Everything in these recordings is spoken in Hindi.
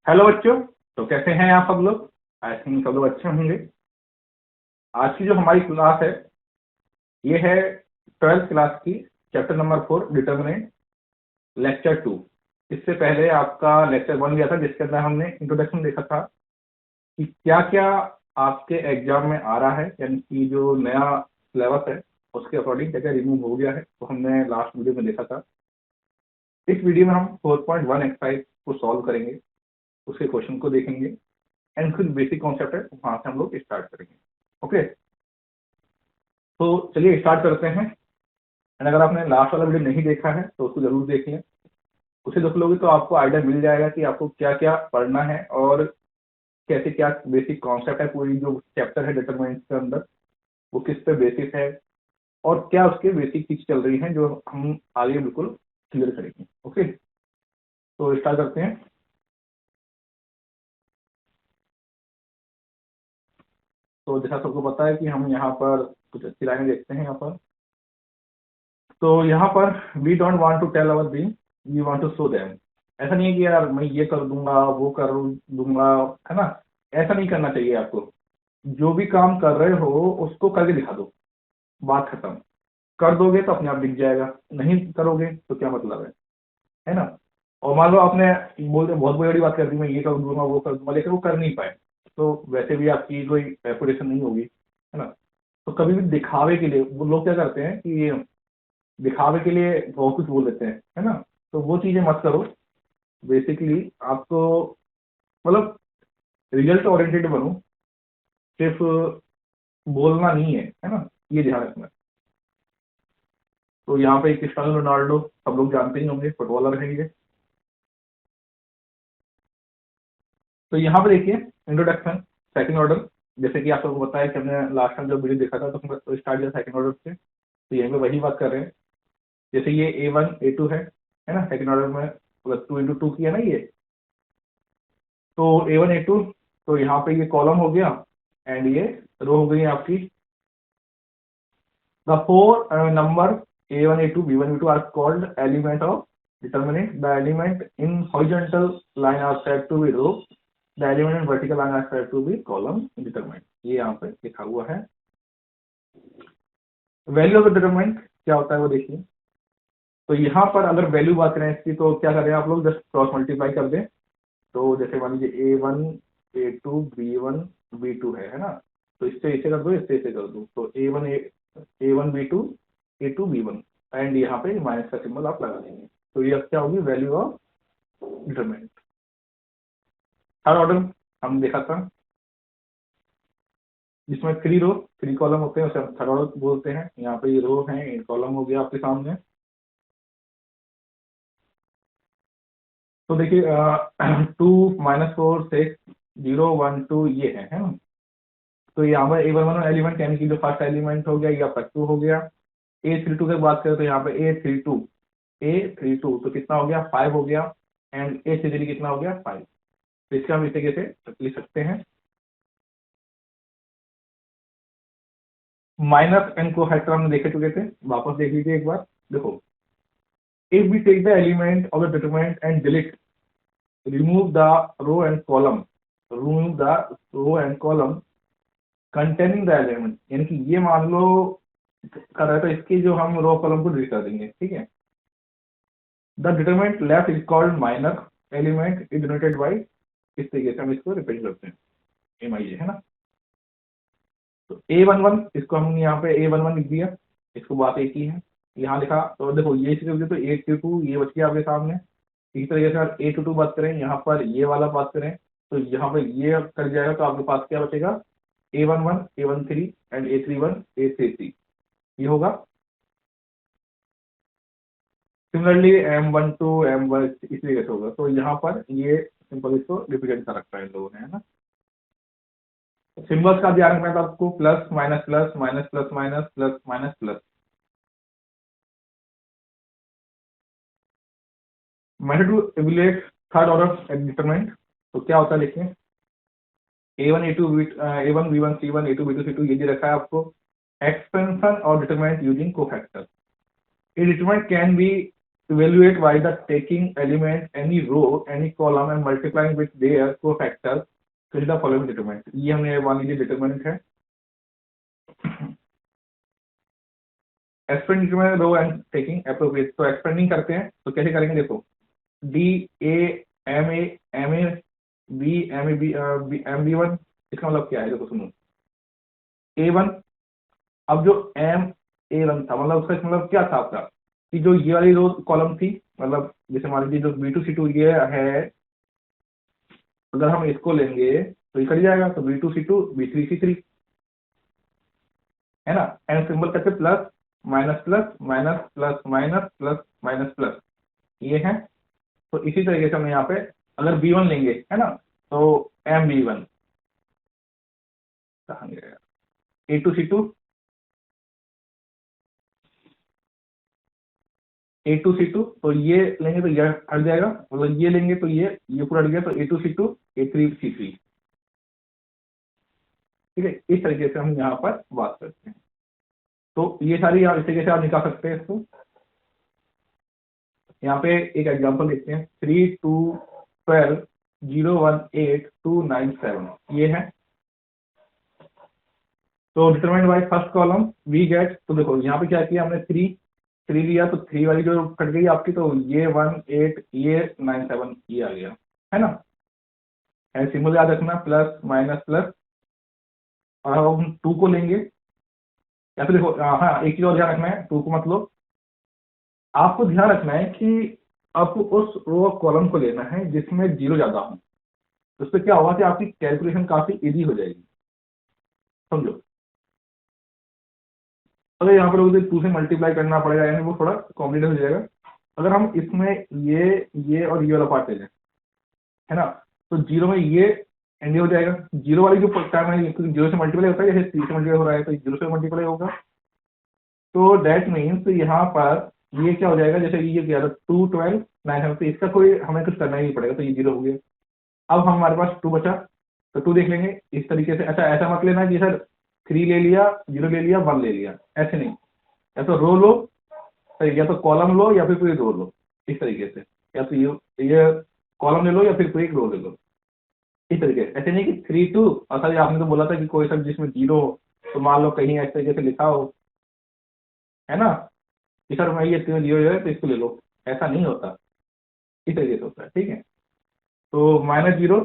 हेलो बच्चों। तो कैसे हैं आप सब लोग? आई थिंक सब लोग अच्छे होंगे। आज की जो हमारी क्लास है ये है 12th क्लास की, चैप्टर नंबर 4 डिटर्मिनेंट, लेक्चर 2। इससे पहले आपका लेक्चर 1 गया था जिसके अंदर हमने इंट्रोडक्शन देखा था कि क्या क्या आपके एग्जाम में आ रहा है, यानी कि जो नया सिलेबस है उसके अकॉर्डिंग क्या क्या रिमूव हो गया है, तो हमने लास्ट वीडियो में देखा था। इस वीडियो में हम 4.1 एक्सरसाइज को सॉल्व करेंगे, उसके क्वेश्चन को देखेंगे एंड कुछ बेसिक कॉन्सेप्ट है वहां से हम लोग स्टार्ट करेंगे। ओके, तो चलिए स्टार्ट करते हैं। एंड अगर आपने लास्ट वाला वीडियो नहीं देखा है तो उसको जरूर देख लें। उसे देख लोगे तो आपको आइडिया मिल जाएगा कि आपको क्या क्या पढ़ना है और कैसे क्या बेसिक कॉन्सेप्ट है, पूरी जो चैप्टर है डिटरमिनेंट के अंदर वो किस पे बेसिस है और क्या उसके बेसिक चीज चल रही हैं जो हम आगे बिल्कुल क्लियर करेंगे। ओके, तो स्टार्ट करते हैं। तो जैसा सबको पता है कि हम यहाँ पर कुछ अच्छी लाइनें देखते हैं यहाँ पर। तो यहाँ पर we don't want to tell our being, we want to show them. ऐसा नहीं है कि यार मैं ये कर दूंगा वो कर दूंगा, है ना। ऐसा नहीं करना चाहिए आपको। जो भी काम कर रहे हो उसको करके दिखा दो, बात खत्म। कर दोगे तो अपने आप दिख जाएगा, नहीं करोगे तो क्या मतलब है ना। और मान लो आपने बोलते बहुत बड़ी बात कर दी, मैं ये कर दूंगा वो कर दूंगा, लेकिन वो कर नहीं पाए तो वैसे भी आपकी कोई रेपुटेशन नहीं होगी, है ना। तो कभी भी दिखावे के लिए वो लोग क्या करते हैं कि दिखावे के लिए बहुत कुछ बोल देते हैं, है ना। तो वो चीजें मत करो। बेसिकली आपको मतलब रिजल्ट ओरिएंटेड बनो, सिर्फ बोलना नहीं है ना, ये ध्यान रखना है। तो यहाँ पे क्रिस्टियानो रोनाल्डो सब लोग जानते ही होंगे, फुटबॉलर है ये। तो यहाँ पे देखिए इंट्रोडक्शन, सेकंड ऑर्डर। जैसे कि आप सबको बताया कि हमने लास्ट टाइम जब वीडियो देखा था तो हमने स्टार्ट किया सेकंड ऑर्डर से, तो यहीं पे वही बात कर रहे हैं। जैसे ये A1 A2 है ना, सेकंड ऑर्डर में मतलब 2 into 2 की है ना ये। तो A1 A2, तो यहाँ पे ये कॉलम हो गया एंड ये रो हो गई आपकी। The four number A1 A2 B1 B2 are called element of determinant. The element in horizontal line are said to be row, the element in vertical line are said to be column determinant. ये यहाँ पे लिखा हुआ है। वैल्यू ऑफ डिटर्मिनेंट क्या होता है वो देखिए। तो यहाँ पर अगर वैल्यू बात करें इसकी तो क्या करें आप लोग, जस्ट क्रॉस मल्टीप्लाई कर दें। तो जैसे मान लीजिए A1 A2 B1 B2 है ना। तो इससे इसे कर दो, इससे इसे कर दो, तो A1 B2 A2 B1 and यहाँ पे माइनस का सिंबल आप लगा देंगे। तो ये अब क्या होगी, value of determinant. Third order हम देखा था जिसमें 3 रो 3 कॉलम होते हैं, उसे हम थर्ड ऑर्डर बोलते हैं। यहाँ पे ये रो है, कॉलम हो गया आपके सामने। तो देखिए 2 - 4 6 0 1 2 ये है ना। तो यहाँ पर A11 एलिमेंट यानी कि जो फर्स्ट एलिमेंट हो गया ये आपका 2 हो गया। A32 की बात करें तो यहाँ पे A32 तो कितना हो गया, 5 हो गया। एंड A33 कितना हो गया, 5। तो इसका हम इस तरीके से लिख सकते हैं। माइनस एन को फैक्टर हमने देखे चुके थे, वापस देख लीजिए एक बार। देखो, if we take the element of the determinant and delete, remove the row and column, remove the row and column containing the element, यानी कि ये मान लो कर रहा है तो इसकी जो हम रो कॉलम को डिलीट कर देंगे, ठीक है। The determinant left is called minor element is denoted by, इस तरीके से हम इसको रिप्रेजेंट करते हैं, MIA, है ना। तो A11 इसको हम यहाँ पे A11 लिख दिया, इसको बात एक ही है यहाँ लिखा। तो देखो ये चीज तो 8 2 ये बच गया आपके सामने। इसी तरीके से अगर A22 बात करें, यहाँ पर ये वाला बात करें तो यहाँ पे ये कर जाएगा, तो आपके पास क्या बचेगा, A11 A13 and A31 A33 ये होगा। सिमिलरली M12 M1 इस तरीके से होगा। तो यहाँ पर ये सिंपल इसको रिप्रेजेंट कर रखा है इन लोगों ने, है ना। सिंबल्स का ध्यान रखना था आपको, plus minus plus minus plus minus plus minus plus. Method to evaluate third order determinant, तो क्या होता है देखिए। A1 A2 A1 B1 C1 A2 B2 C2 ये दे रखा है आपको। एक्सपेंशन और determinant using cofactor. A determinant can be evaluate by the taking element any row any column and multiplying with their cofactors to the following determinant। ये हमने मान लीजिए डिटरमिनेंट है, expanding row and taking appropriate. तो एक्सपेंडिंग करते हैं तो कैसे करेंगे, देखो D A M A B M A B M B one, इसका मतलब क्या है, देखो सुनो ए वन, अब जो एम ए वन था मतलब उसका मतलब क्या था आपका कि जो ये वाली रो कॉलम थी, मतलब जैसे मान लीजिए जो B2C2 ये है, अगर हम इसको लेंगे तो ये कट जाएगा, तो B2C2 B3C3 है ना, एंड सिंबल करके plus minus plus minus plus minus plus minus plus ये है। तो इसी तरीके से हम यहाँ पे अगर B1 लेंगे है ना, तो MB1 कहाँ गया, A2C2 तो ये लेंगे तो ये हट जाएगा, मतलब ये लेंगे तो ये पूरा हट गया, तो A2C2 A3C3, ठीक है। इस तरीके से हम यहाँ पर बात करते हैं। तो ये सारी आप इस तरीके से आप निकाल सकते हैं इसको। यहाँ पे एक एग्जांपल देखते हैं, 3 2 12 0 1 8 2 9 7 ये है। तो determine by first column we get, तो देखो यहाँ पे क्या किया हमने 3 लिया, तो 3 वाली जो कट गई आपकी, तो ये 1 8 ये 9 7 ये आ गया है ना। एंड सिंबल याद रखना प्लस माइनस प्लस, और अब हम 2 को लेंगे, या फिर देखो हाँ एक चीज और ध्यान रखना है, 2 को मतलब आपको ध्यान रखना है कि आपको उस रो कॉलम को लेना है जिसमें 0 ज्यादा हो, तो उससे क्या होगा कि आपकी कैलकुलेशन काफी इजी हो जाएगी, समझो। अगर यहाँ पर लोग 2 से मल्टीप्लाई करना पड़ेगा, यानी वो थोड़ा कॉम्प्लिकेटेड हो जाएगा। अगर हम इसमें ये और ये वाला पार्ट ले लें है ना, तो 0 में ये एंड हो जाएगा, 0 वाली जो टर्म है 0 से मल्टीप्लाई होता है, जैसे 3 से मल्टीप्लाई हो रहा है तो 0 से मल्टीप्लाई होगा। तो दैट मीन्स यहाँ पर ये क्या हो जाएगा, जैसे ये क्या 2 12 9 तो इसका कोई हमें कुछ करना ही नहीं पड़ेगा, तो ये 0 हो गया। अब हमारे पास 2 बचा, तो 2 देख लेंगे इस तरीके से। अच्छा ऐसा मत लेना कि सर 3 ले लिया 0 ले लिया 1 ले लिया, ऐसे नहीं, या तो रो लो, या तो कॉलम लो या फिर कोई रो लो, इस तरीके से, या तो ये कॉलम ले लो या फिर कोई एक रो ले लो, इस तरीके से। ऐसे नहीं कि 3 2, और सर आपने तो बोला था कि कोई सब जिसमें 0 हो, तो मान लो कहीं इस तरीके से लिखा हो है ना कि सर मैं ये 3 0 है तो इसको ले लो, ऐसा नहीं होता, इस तरीके से होता है, ठीक है। तो -0,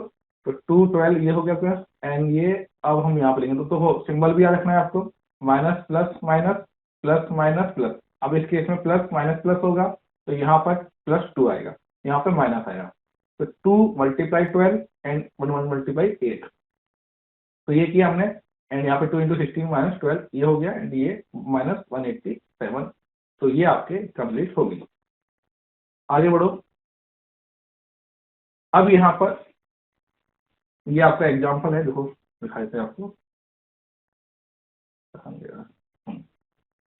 तो 2 12 ये हो गया प्लस, एंड ये अब हम यहाँ पे लेंगे तो हो सिंबल भी याद रखना है आपको, minus plus minus plus minus plus. अब इस केस में प्लस माइनस प्लस होगा, तो यहाँ पर +2 आएगा, यहाँ पे माइनस आएगा, तो 2 मल्टीप्लाई 12 एंड 1 मल्टीप्लाई 8, तो ये किया हमने, एंड यहाँ पे 2 × 16 -12 ये हो गया, एंड ये -187, तो ये आपके कंप्लीट हो गई। आगे बढ़ो, अब यहाँ पर ये आपका एग्जाम्पल है, देखो दिखाई थे आपको,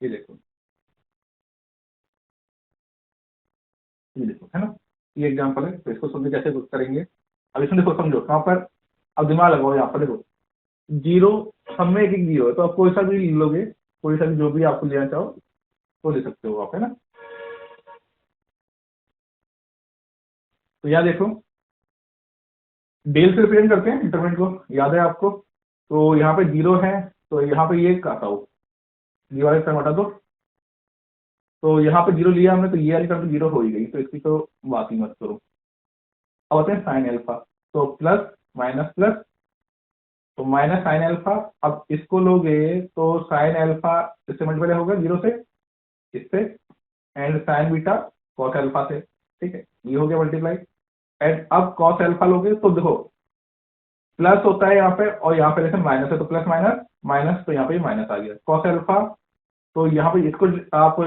ये देखो ये देखो है ना, ये एग्जाम्पल है, तो इसको समझे कैसे करेंगे। अब इसमें देखो समझो कहाँ पर, अब दिमाग लगाओ, यहाँ पर देखो 0 सब में एक 0 है, तो आप कोई सा भी लोगे, कोई सा भी जो भी आपको लेना चाहो तो ले सकते हो आप, है ना। तो यहाँ देखो डेल से रिप्रेजेंट करते हैं डिटरमिनेंट को, याद है आपको, तो यहाँ पे 0 है, तो यहाँ पे ये काटा हो, ये वाले टर्म हटा दो, तो यहाँ पे 0 लिया हमने, तो ये वाली टर्म 0 हो ही गई, तो इसकी तो बात ही मत करो। अब आते हैं साइन अल्फा, तो प्लस माइनस प्लस, तो माइनस साइन अल्फा, अब इसको लोगे तो साइन अल्फा इससे मल्टीप्लाई होगा 0 से इससे, and sine beta cos alpha से, ठीक है, ये हो गया मल्टीप्लाई। एंड अब कॉस अल्फा लोगे तो देखो प्लस होता है यहाँ पे, और यहाँ पे जैसे माइनस है तो प्लस माइनस माइनस, तो यहाँ पे माइनस आ गया कॉस अल्फा, तो यहाँ पे इसको आप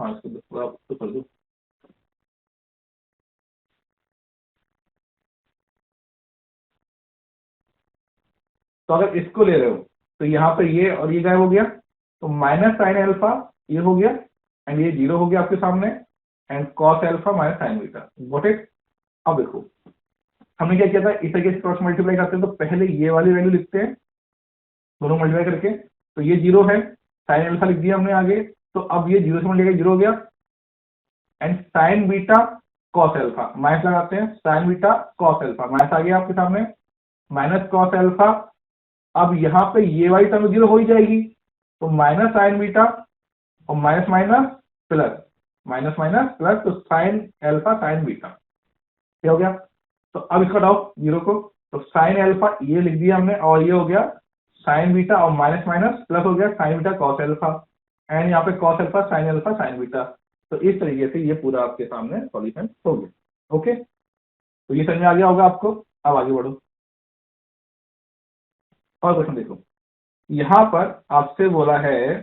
हाँ इसको आप तो कर दो, तो अगर इसको ले रहे हो तो यहाँ पे ये और ये गायब हो गया, तो माइनस साइन अल्फा ये हो गया, एंड ये 0 हो गया आपके सामने, and cos alpha minus sign beta, got it. अब देखो हमने क्या किया था, इस तरीके से क्रॉस मल्टीप्लाई करते हैं, तो पहले ये वाली वैल्यू लिखते हैं दोनों मल्टीप्लाई करके, तो ये 0 है, साइन अल्फा लिख दिया हमने आगे, तो अब ये 0 से मल्टीप्लाई 0 हो गया, and sine beta cos alpha, minus लगाते हैं, sine beta cos alpha, minus आ गया आपके सामने, माइनस कॉस एल्फा। अब यहाँ पे ये वाली टर्म जीरो हो ही जाएगी, तो माइनस साइन बीटा और minus minus plus, minus minus plus, तो साइन एल्फा साइन बीटा, क्या हो गया। तो अब इसको हटाओ जीरो को, तो साइन एल्फा ये लिख दिया हमने, और ये हो गया साइन बीटा और माइनस माइनस प्लस हो गया sign beta cos alpha, and यहाँ पे कॉस एल्फा साइन बीटा। तो इस तरीके से ये पूरा आपके सामने सॉल्यूशन हो गया। ओके, तो ये समझ में आ गया होगा आपको। अब आगे बढ़ो और क्वेश्चन देखो। यहां पर आपसे बोला है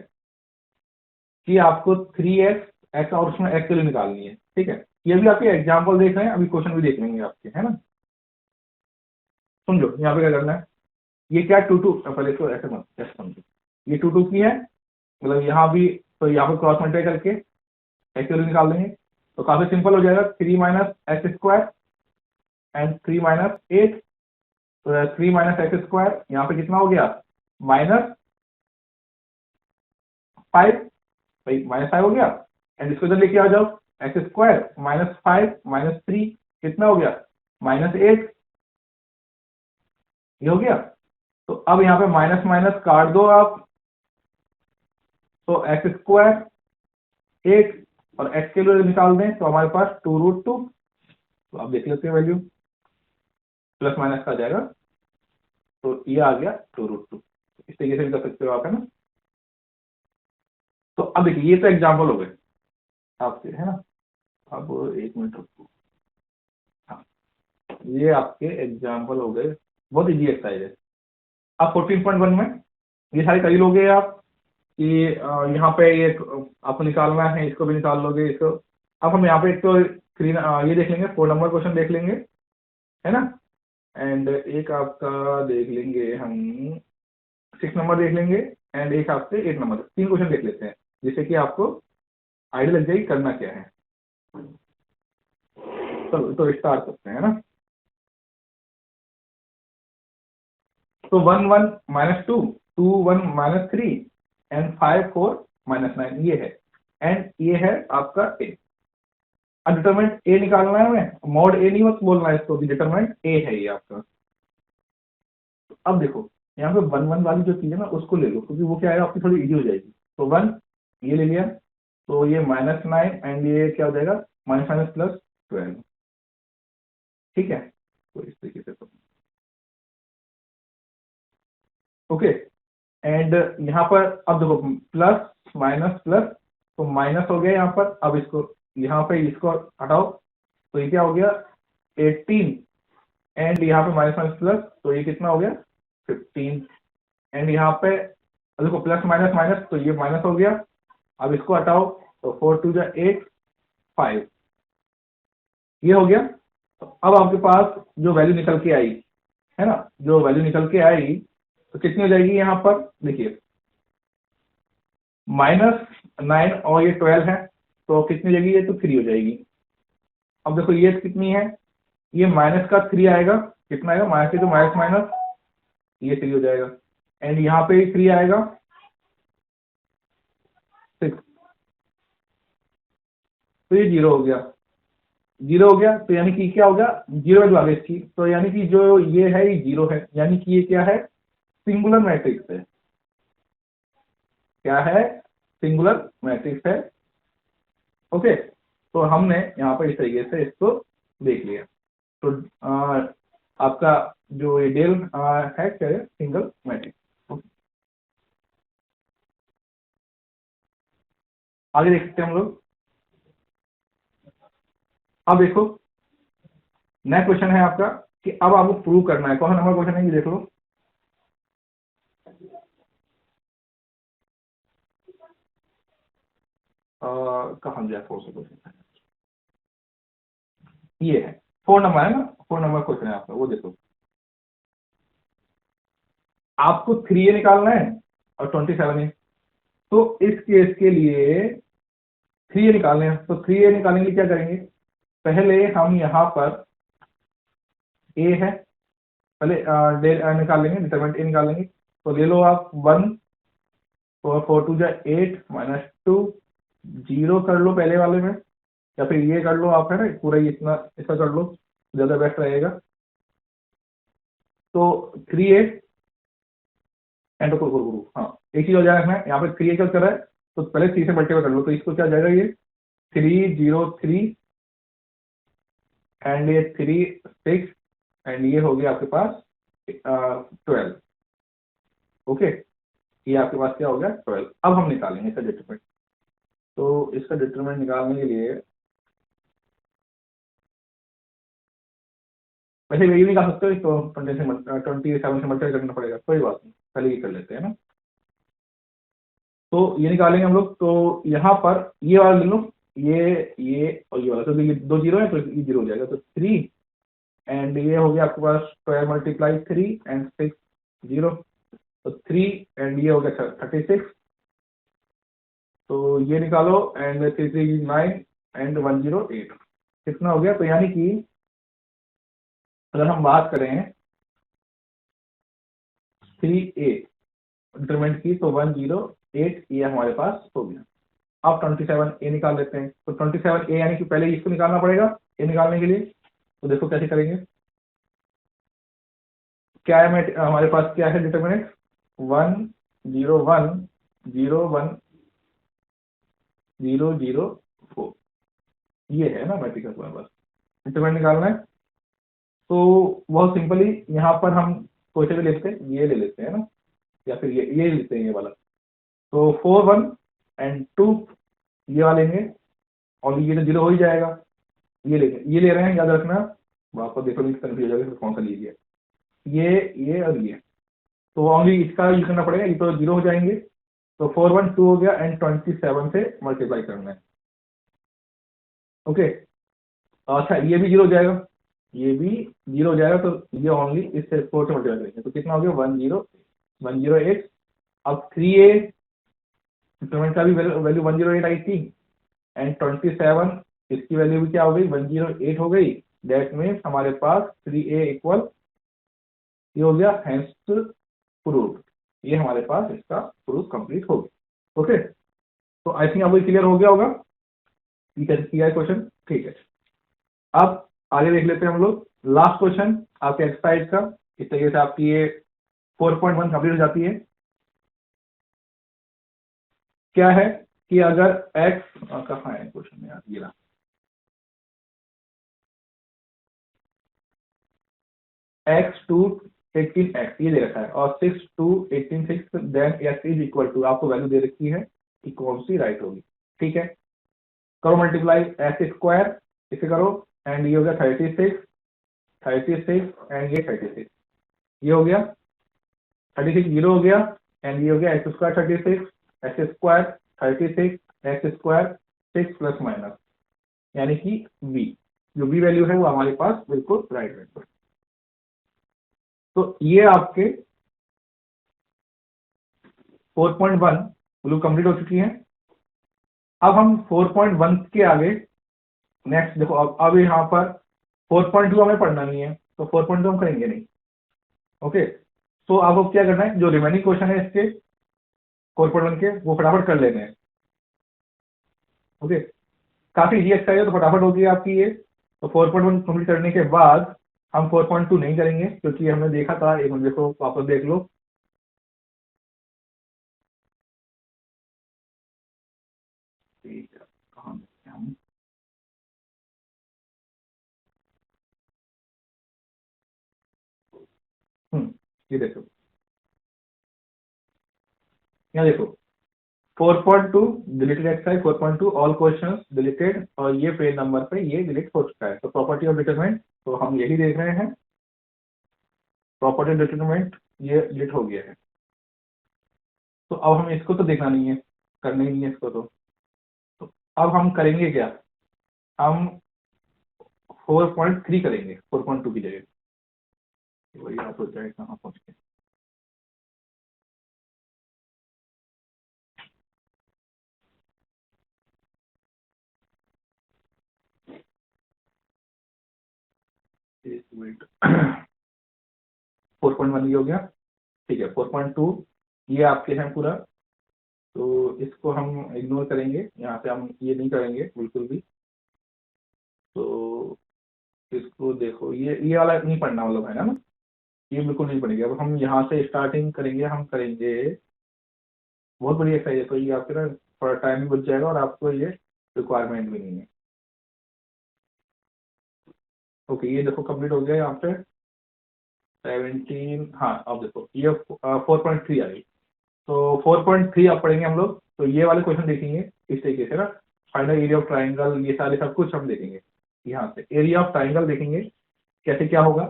कि आपको 3x और उसमें x वैल्यू निकालनी है, ठीक है। ये भी आपके एग्जाम्पल देख रहे हैं, अभी क्वेश्चन भी देख लेंगे आपके, है ना। समझो यहाँ पे क्या करना है, ये क्या 2 पहले इसको ऐसे मत ऐसे समझो, ये 2 की है, मतलब यहाँ भी, तो यहाँ पे क्रॉस मल्टीप्लाई करके एक्स वैल्यू निकाल देंगे, तो काफी सिंपल हो जाएगा। 3 minus x square and 3 minus 8, तो 3 माइनस एक्स स्क्वायर यहाँ पे कितना हो गया, माइनस 5, भाई माइनस 5 हो गया, एंड इसको इधर लेके आ जाओ, एक्स स्क्वायर माइनस 5 माइनस 3 कितना हो गया, माइनस 8, ये हो गया। तो अब यहाँ पे माइनस माइनस काट दो आप, तो एक्स स्क्वायर 8 और एक्स के लिए निकाल दें तो हमारे पास 2√2, तो आप देख लेते हैं वैल्यू, प्लस माइनस का आ जाएगा, तो ये आ गया 2√2। इस तरीके से भी कर सकते हो आप, है ना। तो अब देखिए ये तो एग्जाम्पल हो गए आपके, है ना। अब 1 मिनट रुको, हाँ, ये आपके एग्जाम्पल हो गए, बहुत इजी एक्सरसाइज है। अब 14.1 में ये सारे कर ही लोगे आप, कि यहाँ पे ये आपको निकालना है, इसको भी निकाल लोगे इसको। अब हम यहाँ पे एक तो ये देख लेंगे, 4 नंबर क्वेश्चन देख लेंगे, है ना, एंड एक आपका देख लेंगे हम 6 नंबर देख लेंगे, एंड एक आपसे 8 नंबर, 3 क्वेश्चन देख लेते हैं, जिससे कि आपको आइडिया लग जाएगी करना क्या है। तो स्टार्ट करते हैं, है ना। तो 1 1 माइनस 2, 2 1 माइनस 3 एंड 5 4 माइनस 9, ये है, एंड ये है आपका ए। अब डिटरमिनेंट ए निकालना है हमें, मॉड ए नहीं मत बोलना है इसको, डिटरमिनेंट ए है ये आपका। तो अब देखो यहाँ पे 1 1 वाली जो चीज है ना उसको ले लो, क्योंकि वो क्या है आपकी थोड़ी इजी हो जाएगी। तो 1 ये ले लिया, तो ये -9 एंड ये क्या हो जाएगा, माइनस माइनस प्लस 12, ठीक है। तो इस तरीके से तो ओके, एंड यहाँ पर अब देखो प्लस माइनस प्लस, तो माइनस हो गया यहाँ पर, अब इसको यहाँ पे इसको हटाओ, तो ये क्या हो गया 18, एंड यहाँ पे माइनस माइनस प्लस, तो ये कितना हो गया 15, एंड यहाँ पे देखो प्लस माइनस माइनस, तो ये माइनस हो गया, अब इसको हटाओ, तो 4 2 8 5, ये हो गया। तो अब आपके पास जो वैल्यू निकल के आई, है ना, जो वैल्यू निकल के आई, तो कितनी हो जाएगी यहाँ पर देखिए, -9 और ये 12 है, तो कितनी हो जाएगी, ये तो 3 हो जाएगी। अब देखो ये कितनी है, ये माइनस का 3 आएगा, कितना आएगा माइनस से, तो माइनस माइनस ये 3 हो जाएगा, एंड यहाँ पे 3 आएगा 6, तो ये 0 हो गया, 0 हो गया, तो यानी कि क्या हो गया, 0 वैल्यू आ गई इसकी, तो यानी कि जो ये है ये 0 है, यानी कि ये क्या है, सिंगुलर मैट्रिक्स है। क्या है, सिंगुलर मैट्रिक्स है। ओके, तो हमने यहाँ पर इस तरीके से इसको देख लिया। तो आपका जो ये डेल है क्या है, सिंगल मैट्रिक्स। आगे देख सकते हैं हम लोग। अब देखो नेक्स्ट क्वेश्चन है आपका, कि अब आपको प्रूव करना है, कौन सा नंबर क्वेश्चन है ये देख लो। कहाँ जाए 4 से क्वेश्चन, ये है 4 नंबर है ना, 4 नंबर क्वेश्चन है आपका, वो देखो। आपको 3a निकालना है और 27a, तो इस केस के लिए 3a निकालने हैं, तो 3a निकालने के लिए क्या करेंगे, पहले हम यहाँ पर a है, पहले निकाल लेंगे, डिटरमिनेंट a निकाल लेंगे, तो ले लो आप 1 4 4 2 8 -2, 0 कर लो पहले वाले में, या फिर ये कर लो आप, है ना, पूरा ये इतना ऐसा कर लो, ज़्यादा बेस्ट रहेगा। तो 3a एंड गुरु, हाँ एक चीज़ हो जाएगा, है यहाँ पे 3a क्या कर रहा है, तो पहले 3 से मल्टीप्लाई कर लो, तो इसको क्या जाएगा, ये 303 एंड ये 36 एंड ये हो गया आपके पास 12। ओके, ये आपके पास क्या हो गया 12। अब हम निकालेंगे इसका डिटरमिनेंट। तो इसका डिटरमिनेंट निकालने के लिए वैसे ये निकाल सकते हो, तो 27 से मल्टीप्लाई करना पड़ेगा, कोई बात नहीं, पहले ये कर लेते हैं ना। तो ये निकालेंगे हम लोग, तो यहाँ पर ये वाला ले लो, ये और ये वाला, तो ये 2 जीरो है तो ये 0 हो जाएगा, तो 3 एंड ये हो गया आपके पास 12 मल्टीप्लाई 3 एंड 6 0, तो 3 एंड ये हो गया 36, तो ये निकालो एंड 3 3 9 एंड 108 कितना हो गया। तो यानी कि अगर हम बात करें 3a डिटरमिनेंट की, तो 108 ये हमारे पास हो गया। अब 27a निकाल लेते हैं, तो 27a यानी कि पहले इसको निकालना पड़ेगा, ये निकालने के लिए। तो देखो कैसे करेंगे, क्या है, हमारे पास क्या है डिटरमिनेंट, 1 0 1 0 1 0 0 4, ये है ना मैट्रिक्स हमारे पास, डिटरमिनेंट निकालना है। तो बहुत सिंपली यहाँ पर हम कोई से भी लेते हैं, ये ले लेते हैं ना, या फिर ये लेते हैं ये वाला, तो 4 1 एंड 2 ये वाला लेंगे, और ये तो 0 हो ही जाएगा, ये लेंगे, ये ले रहे हैं, याद रखना, आपको देखो नहीं कंफ्यूज हो जाएगा कौन सा लीजिए, ये और ये, तो ओनली इसका यूज करना पड़ेगा, ये तो 0 हो जाएंगे, तो 4 1 2 हो गया एंड 27 से मल्टीप्लाई करना है। ओके, अच्छा ये भी 0 हो जाएगा, ये भी 0 हो जाएगा, तो ये ओनली इससे 4 से मल्टीप्लाई करेंगे, तो कितना हो गया 108। अब 3a इंस्ट्रूमेंट का भी वैल्यू 108 आई थी एंड 27 इसकी वैल्यू भी क्या हो गई 108 हो गई, दैट मीन्स हमारे पास 3a इक्वल ये हो गया, हेंस प्रूफ, ये हमारे पास इसका प्रूफ कंप्लीट हो गया। ओके, तो आई थिंक अब क्लियर हो गया होगा, ये कैसे किया है क्वेश्चन, ठीक है। अब आगे देख लेते हैं हम लोग लास्ट क्वेश्चन आपके एक्सरसाइज का, इस तरीके से आपकी ये 4.1 कंप्लीट हो जाती है। क्या है कि अगर x कहाँ है क्वेश्चन में यार, ये रहा, x टू 18x ये दे रखा है और 6 to 18 6, then x is equal to, आपको वैल्यू दे रखी है कि कौन सी राइट होगी, ठीक है। करो मल्टीप्लाई x स्क्वायर, इसे करो एंड ये हो गया 36 एंड ये 36, ये हो गया 36 0 हो गया एंड ये हो गया x square 36 x square 36 x square 6 plus minus, यानी कि v, जो v वैल्यू है वो हमारे पास बिल्कुल राइट है। तो ये आपके 4.1 बिल्कुल कंप्लीट हो चुकी है। अब हम 4.1 के आगे नेक्स्ट देखो, अब यहाँ पर 4.2 हमें पढ़ना नहीं है, तो 4.2 हम करेंगे नहीं। ओके, तो आपको क्या करना है, जो रिमेनिंग क्वेश्चन है इसके 4.1 के वो फटाफट कर लेने हैं। ओके, काफी इजी एक्सरसाइज है, तो फटाफट होगी आपकी ये। तो 4.1 कंप्लीट करने के बाद हम 4.2 नहीं करेंगे, क्योंकि हमने देखा था, एक मिनट देखो वापस देख लो, कहाँ हम ये देखो, यहाँ देखो 4.2 deleted exercise 4.2 all questions deleted, और ये पेज नंबर पे ये डिलीट हो चुका है। तो प्रॉपर्टी ऑफ डिटरमिनेंट, तो हम यही देख रहे हैं, प्रॉपर्टी ऑफ डिटरमिनेंट ये डिलीट हो गया है। तो अब हम इसको तो देखना नहीं है, करना ही नहीं है इसको, तो अब हम करेंगे क्या, हम 4.3 करेंगे 4.2 की जगह, वही आप सोच रहे कहाँ पहुंच गए, एक मिनट 4.1 ये हो गया, ठीक है। 4.2 ये आपके हैं पूरा, तो इसको हम इग्नोर करेंगे, यहाँ पे हम ये नहीं करेंगे बिल्कुल भी। इसको देखो, ये वाला नहीं पढ़ना मतलब, है ना, ये बिल्कुल नहीं पड़ेगी। अब हम यहाँ से स्टार्टिंग करेंगे, हम करेंगे बहुत बड़ी एक्सरसाइज है, तो ये आपके ना थोड़ा टाइम भी बच जाएगा और आपको ये रिक्वायरमेंट भी नहीं है। ओके, ये देखो कंप्लीट हो गया यहाँ पे 17। हाँ अब देखो ये 4.3 आ गई। तो 4.3 आप पढ़ेंगे हम लोग, तो ये वाले क्वेश्चन देखेंगे इस तरीके से ना, फाइंड एरिया ऑफ ट्राइंगल, ये सारे सब कुछ हम देखेंगे। यहाँ से एरिया ऑफ ट्राइंगल देखेंगे कैसे क्या होगा,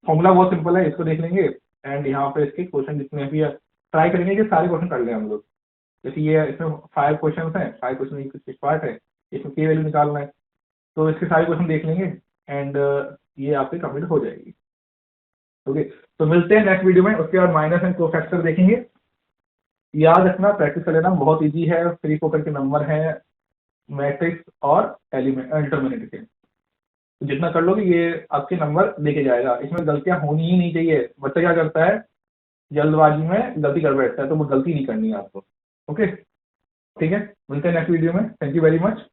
फॉर्मूला बहुत सिंपल है, इसको देख लेंगे। एंड यहाँ पे इसके क्वेश्चन जितने भी ट्राई करेंगे कि सारे क्वेश्चन कर लें हम लोग। जैसे ये इसमें 5 क्वेश्चन हैं, 5 क्वेश्चन एक पार्ट है, इसमें की वैल्यू निकालना है, तो इसके सारे क्वेश्चन देख लेंगे एंड ये आपकी कंप्लीट हो जाएगी। ओके, तो मिलते हैं नेक्स्ट वीडियो में, उसके बाद माइनस एंड कोफैक्टर देखेंगे। याद रखना, प्रैक्टिस कर लेना, बहुत इजी है, फ्री फोकट के नंबर है, मैट्रिक्स और एलिमेंट डिटर्मिनेंट के, तो जितना कर लोगे ये आपके नंबर लेके जाएगा। इसमें गलतियां होनी ही नहीं चाहिए। बच्चा क्या करता है, जल्दबाजी में गलती कर बैठता है, तो वो गलती नहीं करनी है आपको। ओके, ठीक है, मिलते हैं नेक्स्ट वीडियो में। Thank you very much.